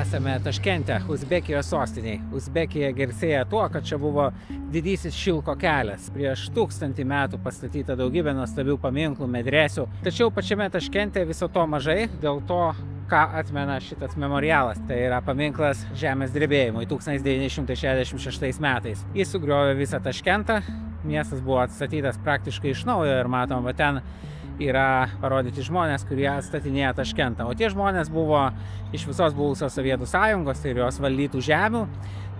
Esame Taškente, Uzbekijos sostiniai. Uzbekija garsėja tuo, kad čia buvo didysis šilko kelias. Prieš 1000 metų pastatyta daugybė nuostabių paminklų, medresių. Tačiau pačiame Taškente viso to mažai, dėl to, ką atmena šitas memorialas. Tai yra paminklas žemės drebėjimui 1966 metais. Jis sugriovė visą Taškentą, miestas buvo atstatytas praktiškai iš naujo ir matom, va ten yra parodyti žmonės, kurie atstatinėja Taškentą. O tie žmonės buvo iš visos buvusios Sovietų sąjungos ir jos valdytų žemių.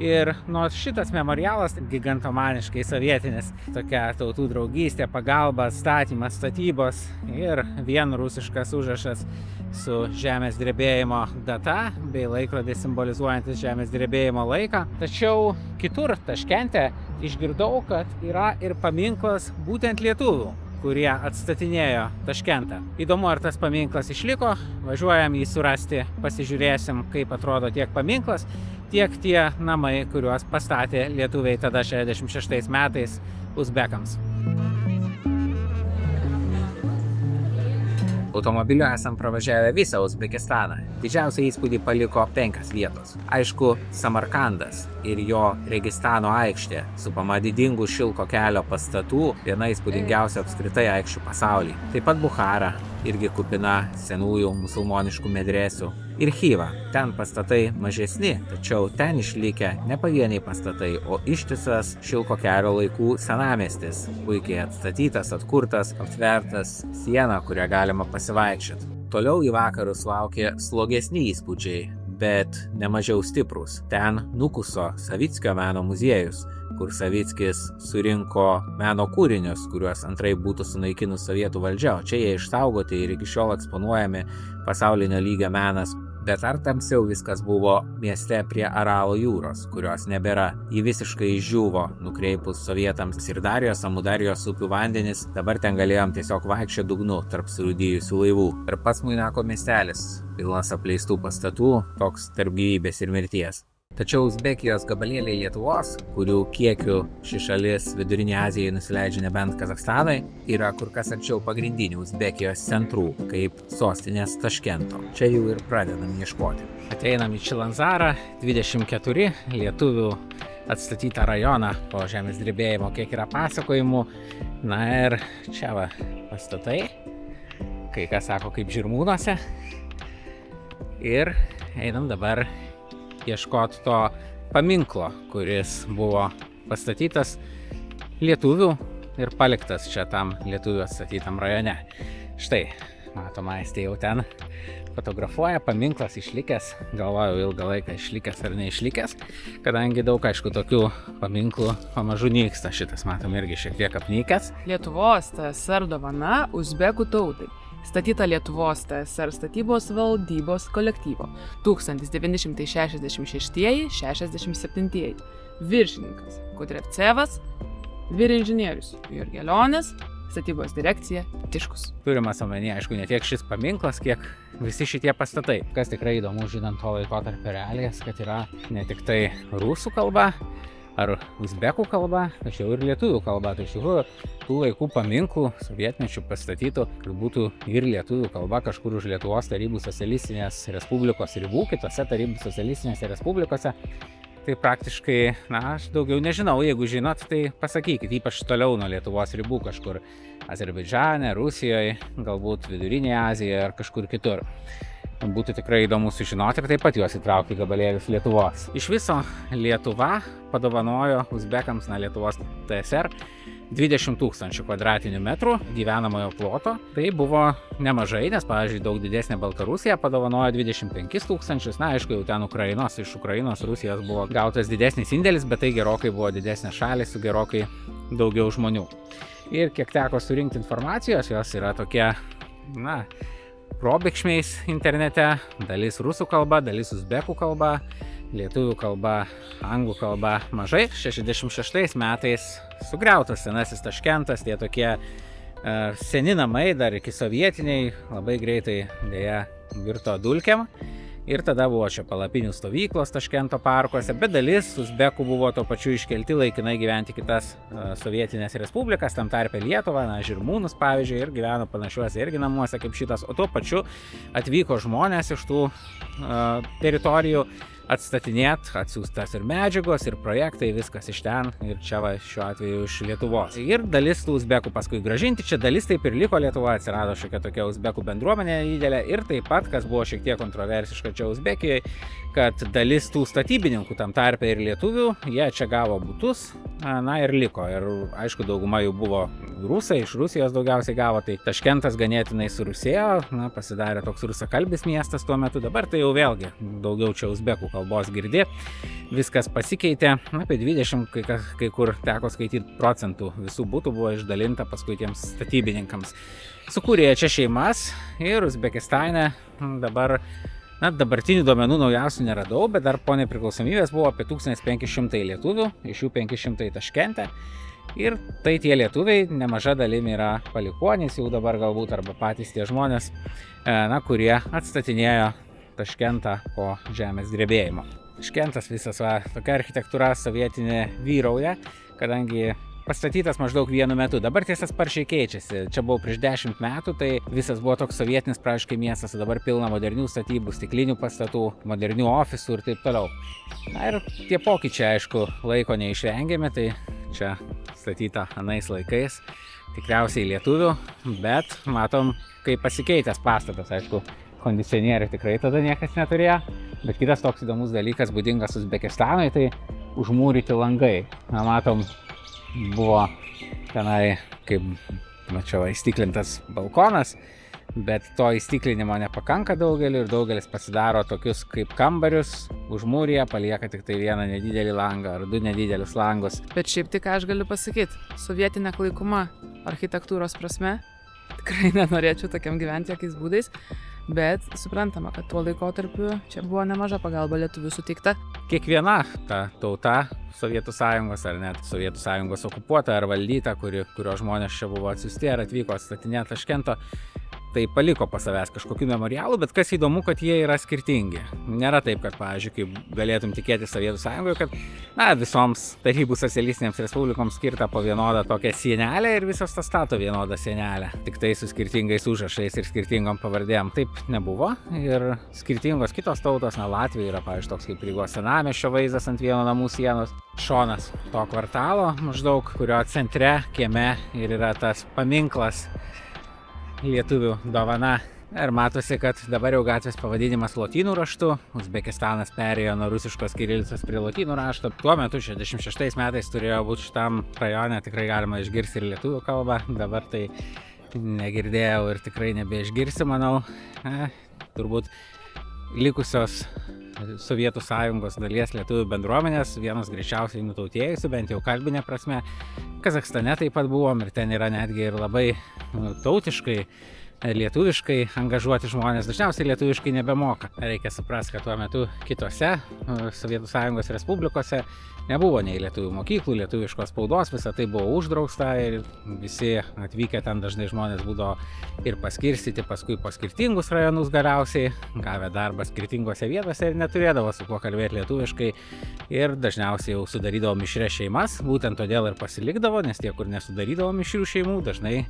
Ir nors šitas memorialas gigantomaniškai sovietinis, tokia tautų draugystė, pagalba, atstatymas, statybos ir vien rusiškas užrašas su žemės drebėjimo data bei laikrodis simbolizuojantis žemės drebėjimo laiką. Tačiau kitur Taškente išgirdau, kad yra ir paminklas būtent lietuvių, kurie atstatinėjo Taškentą. Įdomu, ar tas paminklas išliko. Važiuojam jį surasti, pasižiūrėsim, kaip atrodo tiek paminklas, tiek tie namai, kuriuos pastatė lietuviai tada 66 metais uzbekams. Automobiliu esam pravažiavę visą Uzbekistaną. Didžiausią įspūdį paliko 5 vietos. Aišku, Samarkandas ir jo Registano aikštė, supama didingų šilko kelio pastatų, viena įspūdingiausia apskritai aikščių pasaulyje. Taip pat Buchara, irgi kupina senųjų musulmoniškų medresių. Ir Chyva, ten pastatai mažesni, tačiau ten išlikę ne pavieniai pastatai, o ištisas šilko kelio laikų senamiestis, puikiai atstatytas, atkurtas, aptvertas siena, kurią galima pasivaikščioti. Toliau į vakarus laukė slogesni įspūdžiai, bet nemažiau stiprus. Ten Nukuso Savickio meno muziejus, kur Savickis surinko meno kūrinius, kuriuos antraip būtų sunaikinus sovietų valdžia, o čia jie išsaugoti ir iki šiol eksponuojami pasaulinio lygio menas. Bet ar tamsiau viskas buvo mieste prie Aralo jūros, kurios nebėra. Ji visiškai išdžiūvo, nukreipus sovietams Sirdarijos, Amudarijos upių vandenis. Dabar ten galėjom tiesiog vaikščioti dugnu tarp surūdijusių laivų. Ir pats Muinako miestelis, pilnas apleistų pastatų, toks tarp gyvybės ir mirties. Tačiau Uzbekijos gabalėliai Lietuvos, kurių kiekiu ši šalis Vidurinėje Azijoje nusileidžia nebent Kazachstanui, yra kur kas arčiau pagrindinių Uzbekijos centrų, kaip sostinės Taškento. Čia jau ir pradedam ieškoti. Ateinam į Čilanzarą, 24 lietuvių atstatytą rajoną po žemės drebėjimo, kiek yra pasakojimų. Na ir čia va pastatai, kai kas sako kaip Žirmūnuose. Ir einam dabar ieškoti to paminklo, kuris buvo pastatytas lietuvių ir paliktas čia tam lietuvių atstatytam rajone. Štai, matom, Aistė jau ten fotografuoja, paminklas išlikęs, galvojau ilgą laiką išlikęs ar neišlikęs, kadangi daug, aišku, tokių paminklų pamažu nyksta. Šitas, matom, irgi šiek tiek apnykęs. Lietuvos TSR dovana uzbekų tautai. Statyta Lietuvos TSR statybos valdybos kolektyvo 1966–67. Viršininkas Kudrevcevas, vyrinžinierius Jurgelionis, statybos direkcija Tiškus. Turimas omeny, aišku, ne tiek šis paminklas, kiek visi šitie pastatai. Kas tikrai įdomu, žinant to laikotarpio realijas, kad yra ne tik tai rusų kalba ar uzbekų kalba, tačiau ir lietuvių kalba. Tai iš tikrųjų tų laikų paminklų sovietmečių pastatytų, kad būtų ir lietuvių kalba kažkur už Lietuvos Tarybų Socialistinės Respublikos ribų, kitose Tarybų Socialistinėse Respublikose. Tai praktiškai, aš daugiau nežinau, jeigu žinot, tai pasakykit, ypač toliau nuo Lietuvos ribų, kažkur Azerbaidžane, Rusijoje, galbūt Vidurinėje Azijoje ar kažkur kitur. Būtų tikrai įdomu sužinoti ir taip pat juos įtraukti gabalėlius Lietuvos. Iš viso Lietuva padovanojo uzbekams, Lietuvos TSR 20 000 kvadratinių metrų gyvenamojo ploto. Tai buvo nemažai, nes, pavyzdžiui, daug didesnė Baltarusija padovanojo 25 000. Aišku, jau ten iš Ukrainos, Rusijos buvo gautas didesnis indėlis, bet tai gerokai buvo didesnė šalis su gerokai daugiau žmonių. Ir kiek teko surinkti informacijos, jos yra tokie, probėgšmiais internete, dalis rusų kalba, dalis uzbekų kalba, lietuvių kalba, anglų kalba mažai. 66 metais sugriautas senasis Taškentas, tie tokie seni namai, dar iki sovietiniai, labai greitai dėja virto dulkėm. Ir tada buvo čia palapinių stovyklos Taškento parkuose, bet dalis uzbekų buvo tuo pačiu iškelti laikinai gyventi kitas sovietinės respublikas, tam tarpe Lietuvą, Žirmūnus pavyzdžiui, ir gyveno panašiuose irgi namuose kaip šitas, o tuo pačiu atvyko žmonės iš tų teritorijų atstatinėt, atsiųstas ir medžiagos, ir projektai, viskas iš ten, ir čia va šiuo atveju iš Lietuvos. Ir dalis tų uzbekų paskui grąžinti, čia dalis taip ir liko Lietuvoje, atsirado šiokia tokia uzbekų bendruomenė didelė, ir taip pat, kas buvo šiek tiek kontroversiška čia Uzbekijoje, kad dalis tų statybininkų, tam tarpe ir lietuvių, jie čia gavo butus, ir liko. Ir aišku, dauguma jų buvo rusai, iš Rusijos daugiausiai gavo, tai Taškentas ganėtinai surusėjo, pasidarė toks rusakalbis miestas tuo metu, dabar tai jau vėlgi daugiau čia uzbekų kalbos girdi, viskas pasikeitė, apie 20, kai kur teko skaityti procentų visų butų buvo išdalinta paskui tiems statybininkams. Sukūrė čia šeimas ir Uzbekistane dabar, dabartinių duomenų naujausių neradau, bet dar po nepriklausomybės buvo apie 1500 lietuvių, iš jų 500 Taškente. Ir tai tie lietuviai nemaža dalimi yra palikuonys jau dabar galbūt, arba patys tie žmonės, kurie atstatinėjo Taškentą po žemės drebėjimo. Taškentas visas tokia architektūra sovietinė vyrauja, kadangi pastatytas maždaug vienu metu. Dabar tiesa sparčiai keičiasi. Čia buvo prieš 10 metų, tai visas buvo toks sovietinis praktiškai miestas, o dabar pilna modernių statybų, stiklinių pastatų, modernių ofisų ir taip toliau. Ir tie pokyčiai, aišku, laiko neišvengiami, tai čia statyta anais laikais, tikriausiai lietuvių, bet matom, kaip pasikeitęs pastatas, aišku, kondicionierių tikrai tada niekas neturėjo, bet kitas toks įdomus dalykas būdingas Uzbekistanui, tai užmūryti langai. Matom, buvo tenai, kaip mačiau, įstiklintas balkonas, bet to įstiklinimo nepakanka daugeliu ir daugelis pasidaro tokius kaip kambarius, užmūrė, palieka tik tai vieną nedidelį langą ar du nedidelius langus. Bet šiaip tik aš galiu pasakyti, sovietinė klaikuma architektūros prasme, tikrai nenorėčiau tokiam gyventi jokiais būdais, bet suprantama, kad tuo laikotarpiu čia buvo nemaža pagalba lietuvių suteikta. Kiekviena ta tauta Sovietų sąjungos ar net Sovietų sąjungos okupuota ar valdyta, kurio žmonės čia buvo atsiųsti ar atvyko atstatinėti Taškento, tai paliko po savęs kažkokių memorialų, bet kas įdomu, kad jie yra skirtingi. Nėra taip, kad, pavyzdžiui, kaip galėtum tikėti Sovietų sąjungoje, kad visoms tarybų socialistinėms respublikoms skirta po vienodą tokią sienelę ir visos tas stato vienodą sienelę, tik tai su skirtingais užrašais ir skirtingom pavardėm. Taip nebuvo ir skirtingos kitos tautos, Latvija yra, pavyzdžiui, toks kaip Rygos senamiesčio vaizdas ant vieno namų sienos, šonas to kvartalo maždaug, kurio centre, kieme ir yra tas paminklas lietuvių dovana. Ir matosi, kad dabar jau gatvės pavadinimas lotynų raštu. Uzbekistanas perėjo nuo rusiškos kirilicos prie lotynų rašto. Tuo metu 66 metais turėjo būti šitam rajone, tikrai galima išgirsti ir lietuvių kalbą. Dabar tai negirdėjau ir tikrai nebeišgirsi, manau. Turbūt likusios Sovietų sąjungos dalies lietuvių bendruomenės, vienas greičiausiai nutautėjusių, bent jau kalbinė prasme. Kazachstane taip pat buvom ir ten yra netgi ir labai tautiškai, lietuviškai angažuoti žmonės, dažniausiai lietuviškai nebemoka. Reikia suprasti, kad tuo metu kitose Sovietų sąjungos respublikose nebuvo nei lietuvių mokyklų, lietuviškos spaudos, visa tai buvo uždrausta ir visi atvykę ten dažnai žmonės būdavo ir paskirstyti paskui po skirtingus rajonus galiausiai, gavę darbą skirtingose vietose ir neturėdavo su kuo kalbėti lietuviškai ir dažniausiai jau sudarydavo mišrias šeimas, būtent todėl ir pasilikdavo, nes tie, kur nesudarydavo mišrių šeimų, dažnai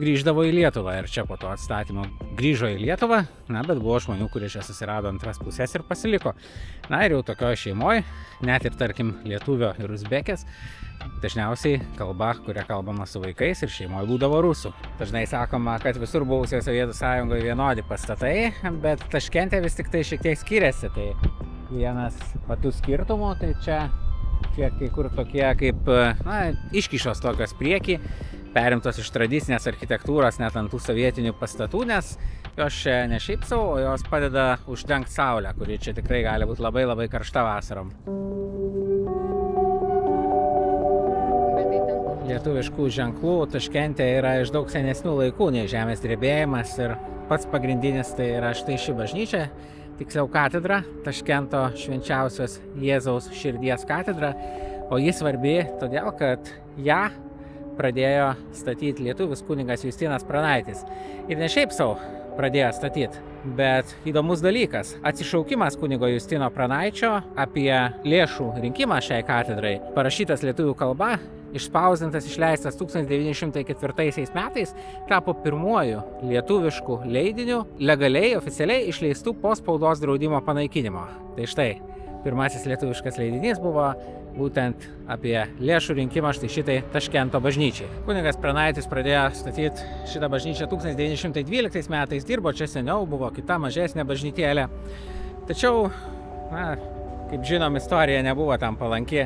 grįždavo į Lietuvą ir čia po to atstatymo grįžo į Lietuvą, bet buvo žmonių, kurie čia susirado antras pusės ir pasiliko. Ir jau tokioje šeimoje, net ir tarkim lietuvio ir uzbekės, dažniausiai kalba, kuria kalbama su vaikais ir šeimoje būdavo rusų. Dažnai sakoma, kad visur buvusioje Sovietų sąjungoje vienodi pastatai, bet Taškente vis tik tai šiek tiek skiriasi. Tai vienas patų skirtumų, tai čia kai kur tokie kaip iškišos tokios priekį, perimtos iš tradicinės architektūros net ant tų sovietinių pastatų, nes jos čia ne šiaip savo, o jos padeda uždengti saulę, kuri čia tikrai gali būti labai labai karšta vasarom. Lietuviškų ženklų Taškente yra iš daug senesnių laikų nei žemės drebėjimas ir pats pagrindinis tai yra štai ši bažnyčia, tiksliau katedra, Taškento švenčiausios Jėzaus širdies katedra, o ji svarbi todėl, kad ją pradėjo statyti lietuvis kunigas Justinas Pranaitis. Ir ne šiaip savo, pradėjo statyti. Bet įdomus dalykas, atsišaukimas kunigo Justino Pranaičio apie lėšų rinkimą šiai katedrai, parašytas lietuvių kalba, išspausdintas, išleistas 1904 metais, tapo pirmuoju lietuvišku leidiniu legaliai, oficialiai išleistų po spaudos draudimo panaikinimo. Tai štai, pirmasis lietuviškas leidinys buvo būtent apie lėšų rinkimą štai šitai Taškento bažnyčiai. Kunigas Pranaitis pradėjo statyti šitą bažnyčią 1912 metais, dirbo čia seniau, buvo kita mažesnė bažnytėlė. Tačiau, kaip žinom, istorija nebuvo tam palanki.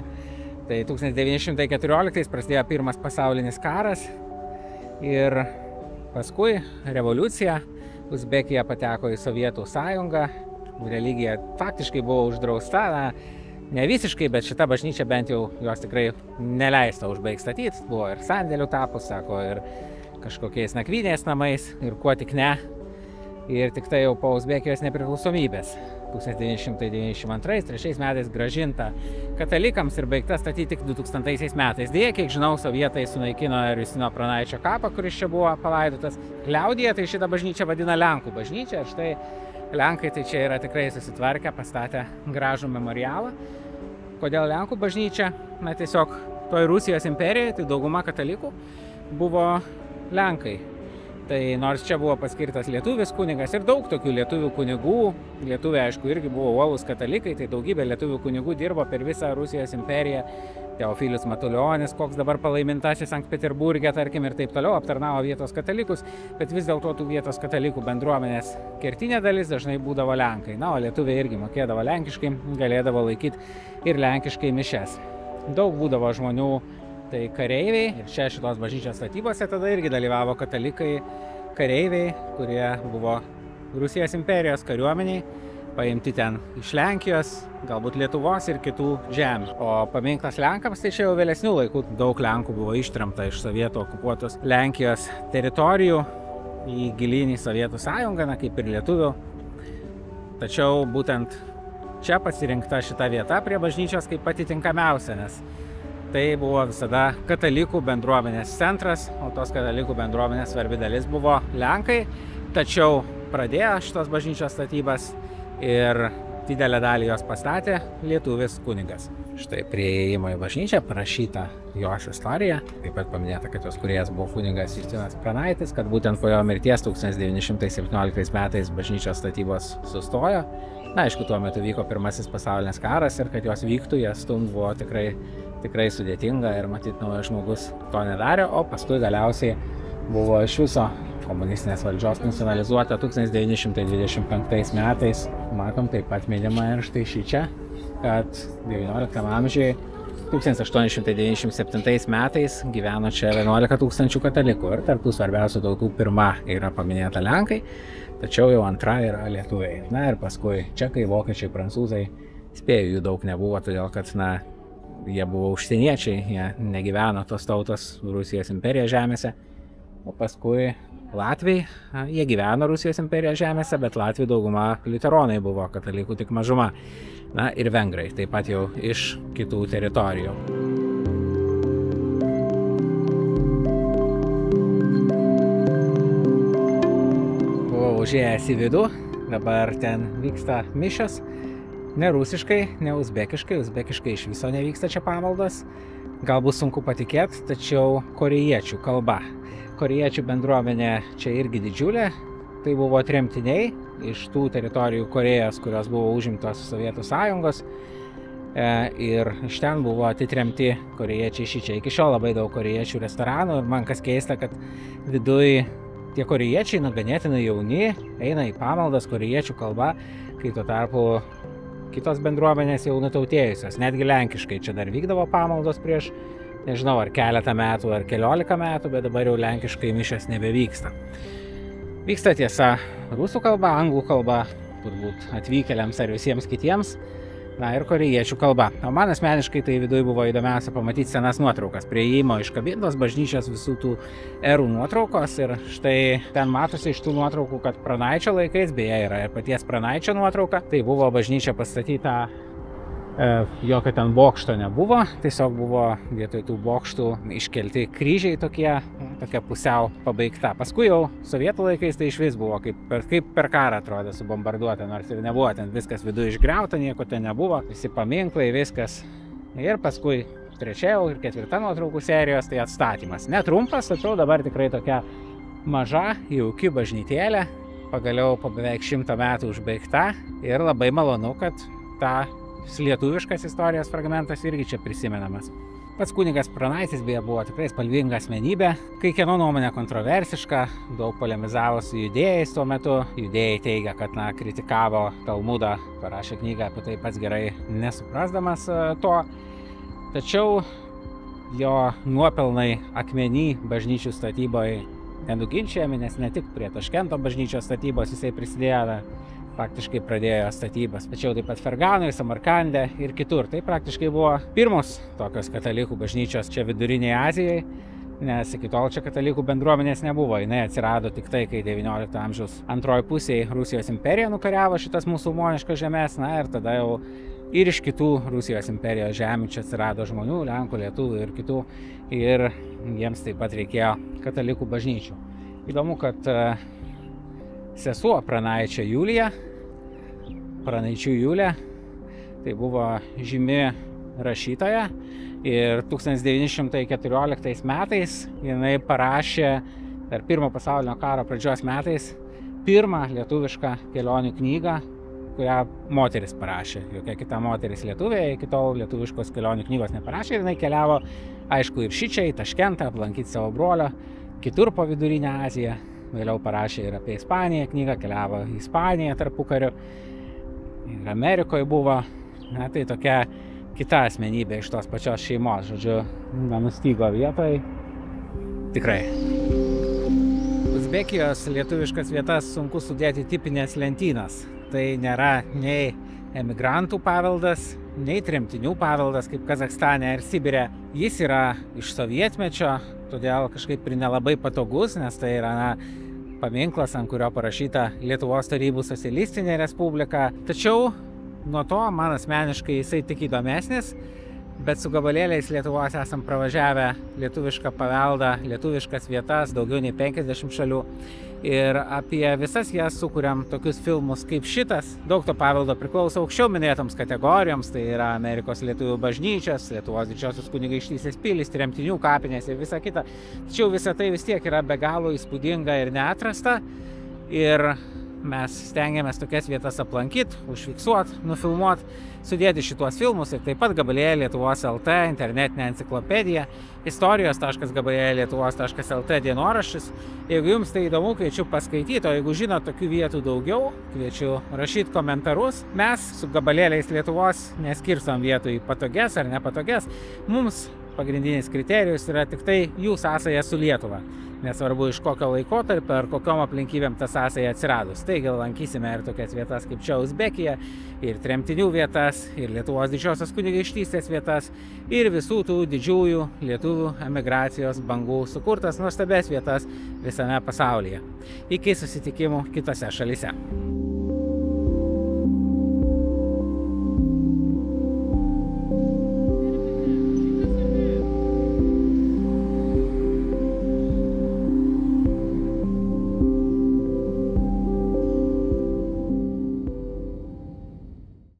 Tai 1914 prasidėjo pirmas pasaulinis karas ir paskui revoliucija. Uzbekija pateko į Sovietų sąjungą, religija faktiškai buvo uždrausta, ne visiškai, bet šita bažnyčia bent jau jos tikrai neleista užbaigti statyti. Buvo ir sandėlių tapus, sako, ir kažkokiais nakvynės namais, ir kuo tik ne. Ir tik tai jau po Uzbekijos nepriklausomybės 1992-1993 metais grąžinta katalikams ir baigta statyti tik 2000 metais. Deja, kiek žinau, sovietai sunaikino ir Justino Pranaičio kapą, kuris čia buvo palaidotas. Liaudyje tai šitą bažnyčią vadina Lenkų bažnyčia. Ir štai Lenkai tai čia yra tikrai susitvarkę, pastatę gražų memorialą. Kodėl Lenkų bažnyčia? Na, tiesiog toj Rusijos imperijoje, tai dauguma katalikų buvo Lenkai. Tai nors čia buvo paskirtas lietuvis kunigas ir daug tokių lietuvių kunigų, lietuviai aišku irgi buvo uolūs katalikai, tai daugybė lietuvių kunigų dirbo per visą Rusijos imperiją. Teofilius Matulionis, koks dabar palaimintasis Sankt Peterburge, tarkim, ir taip toliau, aptarnavo vietos katalikus, bet vis dėlto tų vietos katalikų bendruomenės kertinė dalis dažnai būdavo Lenkai. Na, o lietuviai irgi mokėdavo lenkiškai, galėdavo laikyti ir lenkiškai mišes. Daug būdavo žmonių, tai kareiviai, ir čia šitos bažnyčios statybose tada irgi dalyvavo katalikai, kareiviai, kurie buvo Rusijos imperijos kariuomeniai, paimti ten iš Lenkijos, galbūt Lietuvos ir kitų žemių. O paminklas Lenkams, tai čia jau vėlesnių laikų daug Lenkų buvo ištremta iš sovietų okupuotos Lenkijos teritorijų į gilinį Sovietų sąjungą, kaip ir lietuvių. Tačiau būtent čia pasirinkta šita vieta prie bažnyčios kaip pati tinkamiausia, nes tai buvo visada katalikų bendruomenės centras, o tos katalikų bendruomenės svarbi dalis buvo Lenkai, tačiau pradėjo šitos bažnyčios statybas ir didelę dalį jos pastatė lietuvis kunigas. Štai prie įėjimo į bažnyčią parašyta jos istorija, taip pat paminėta, kad jos kūrėjas buvo kunigas Justinas Pranaitis, kad būtent po jo mirties 1917 metais bažnyčios statybos sustojo. Na, aišku, tuo metu vyko pirmasis pasaulinis karas ir kad jos vyktų, jas stumt buvo tikrai sudėtinga ir matyt naujas žmogus to nedarė, o paskui galiausiai buvo iš viso komunistinės valdžios nacionalizuota 1925 metais. Matom taip pat minima ir štai šičia, kad XIX amžiuje 1897 metais gyveno čia 11 000 katalikų ir tarp tų svarbiausių tautų pirma yra paminėta Lenkai, tačiau jau antra yra lietuviai. Na ir paskui čekai, vokiečiai, prancūzai, spėjų jų daug nebuvo, todėl kad, jie buvo užsieniečiai, jie negyveno tos tautos Rusijos imperijos žemėse, o paskui Latviai, jie gyveno Rusijos imperijos žemėse, bet Latviai dauguma liuteronai buvo, katalikų tik mažuma. Na ir vengrai, taip pat jau iš kitų teritorijų. Buvau užėjęs į vidų, dabar ten vyksta mišios. Ne rusiškai, ne uzbekiškai, uzbekiškai iš viso nevyksta čia pamaldos. Galbūt sunku patikėti, tačiau korėjiečių kalba. Korėjiečių bendruomenė čia irgi didžiulė. Tai buvo tremtiniai iš tų teritorijų Korėjos, kurios buvo užimtos Sovietų sąjungos. Ir iš ten buvo atitremti korėjiečiai šičia. Iki šiol labai daug korėjiečių restoranų ir man kas keista, kad viduj tie korėjiečiai ganėtinai jauni, eina į pamaldas korėjiečių kalba, kai tuo tarpu kitos bendruomenės jau nutautėjusios, netgi lenkiškai čia dar vykdavo pamaldos prieš, nežinau, ar keletą metų, ar 14 metų, bet dabar jau lenkiškai mišios nebevyksta. Vyksta tiesa rusų kalba, anglų kalba, turbūt atvykėliams ar visiems kitiems, na ir korėjiečių kalba. O man asmeniškai tai viduj buvo įdomiausia pamatyti senas nuotraukas. Prie įėjimo iškabintos bažnyčios visų tų erų nuotraukos ir štai ten matosi iš tų nuotraukų, kad Pranaičio laikais, beje yra ir paties Pranaičio nuotrauka, tai buvo bažnyčia pastatyta Jokio ten bokšto nebuvo, tiesiog buvo vietoj tų bokštų iškelti kryžiai tokia pusiau pabaigta. Paskui jau sovietų laikais tai išvis buvo kaip per karą atrodė subombarduota, nors ir nebuvo ten viskas viduje išgriauta, nieko ten nebuvo, visi paminklai, viskas. Ir paskui trečia ir ketvirta nuotraukų serijos, tai atstatymas. Netrumpas, tačiau dabar tikrai tokia maža, jauki bažnytėlė, pagaliau po beveik 100 metų užbaigta ir labai malonu, kad lietuviškas istorijos fragmentas irgi čia prisimenamas. Pats kunigas Pranaitis beje buvo tikrai spalvinga asmenybė, kai kieno nuomonė kontroversiška, daug polemizavo su judėjais tuo metu. Judėjai teigia, kad kritikavo Talmudą, parašė knygą apie tai pats gerai nesuprasdamas to. Tačiau jo nuopelnai Akmeny bažnyčių statyboje nenuginčiami, nes ne tik prie Taškento bažnyčios statybos jisai prisidėjo, faktiškai pradėjo statybas, tačiau taip pat Ferganoj, Samarkande ir kitur. Tai praktiškai buvo pirmos tokios katalikų bažnyčios čia Vidurinėje Azijoje, nes iki tol čia katalikų bendruomenės nebuvo. Jinai atsirado tik tai, kai 19 amžiaus antroji pusėje Rusijos imperija nukariavo šitas musulmoniškas žemės, ir tada jau ir iš kitų Rusijos imperijos žemių čia atsirado žmonių, Lenkų, Lietuvių ir kitų, ir jiems taip pat reikėjo katalikų bažnyčių. Įdomu, kad sesuo Pranaičio Julija, Pranaičių Julija, tai buvo žymi rašytoja ir 1914 metais jinai parašė per Pirmo pasaulinio karo pradžios metais pirmą lietuvišką kelionių knygą, kurią moteris parašė. Jokia kita moteris Lietuvė iki tol lietuviškos kelionių knygos neparašė ir jinai keliavo, aišku, ir šičia į Taškentą aplankyti savo brolio, kitur po Vidurinę Aziją. Vėliau parašė ir apie Ispaniją knygą, keliavo į Ispaniją tarpukariu, ir Amerikoje buvo, tai tokia kita asmenybė iš tos pačios šeimos, žodžiu, nenustygo vietoj, tikrai. Uzbekijos lietuviškas vietas sunku sudėti tipinės lentynas, tai nėra nei emigrantų paveldas, nei tremtinių paveldas kaip Kazachstane ir Sibire. Jis yra iš sovietmečio, todėl kažkaip ir nelabai patogus, nes tai yra paminklas, ant kurio parašyta Lietuvos Tarybų Socialistinė Respublika. Tačiau nuo to man asmeniškai jisai tik įdomesnis, bet su gabalėliais Lietuvos esam pravažiavę lietuvišką paveldą, lietuviškas vietas, daugiau nei 50 šalių. Ir apie visas jas sukuriam tokius filmus kaip šitas. Daug to paveldo priklauso aukščiau minėtoms kategorijoms, tai yra Amerikos lietuvių bažnyčios, Lietuvos didžiosios kunigaikštystės pilys, tremtinių kapinės ir visa kita. Tačiau visa tai vis tiek yra be galo įspūdinga ir neatrasta. Ir mes stengiamės tokias vietas aplankyti, užfiksuoti, nufilmuoti, sudėti šituos filmus ir taip pat gabalėlį Lietuvos LT, internetinė enciklopedija, istorijos.gabalėlietuvos.lt dienoraštis. Jeigu jums tai įdomu, kviečiu paskaityti, o jeigu žinot tokių vietų daugiau, kviečiu rašyti komentarus. Mes su gabalėliais Lietuvos neskirstom vietų į patogias ar nepatogias. Mums pagrindinis kriterijus yra tik tai jų sąsaja su Lietuva. Nesvarbu iš kokio laikotarpio ar kokiom aplinkybėm ta sąsaja atsiradus. Taigi lankysime ir tokias vietas kaip čia Uzbekija, ir tremtinių vietas, ir Lietuvos didžiosios kunigaikštystės vietas, ir visų tų didžiųjų lietuvių emigracijos bangų sukurtas nuostabias vietas visame pasaulyje. Iki susitikimų kitose šalyse.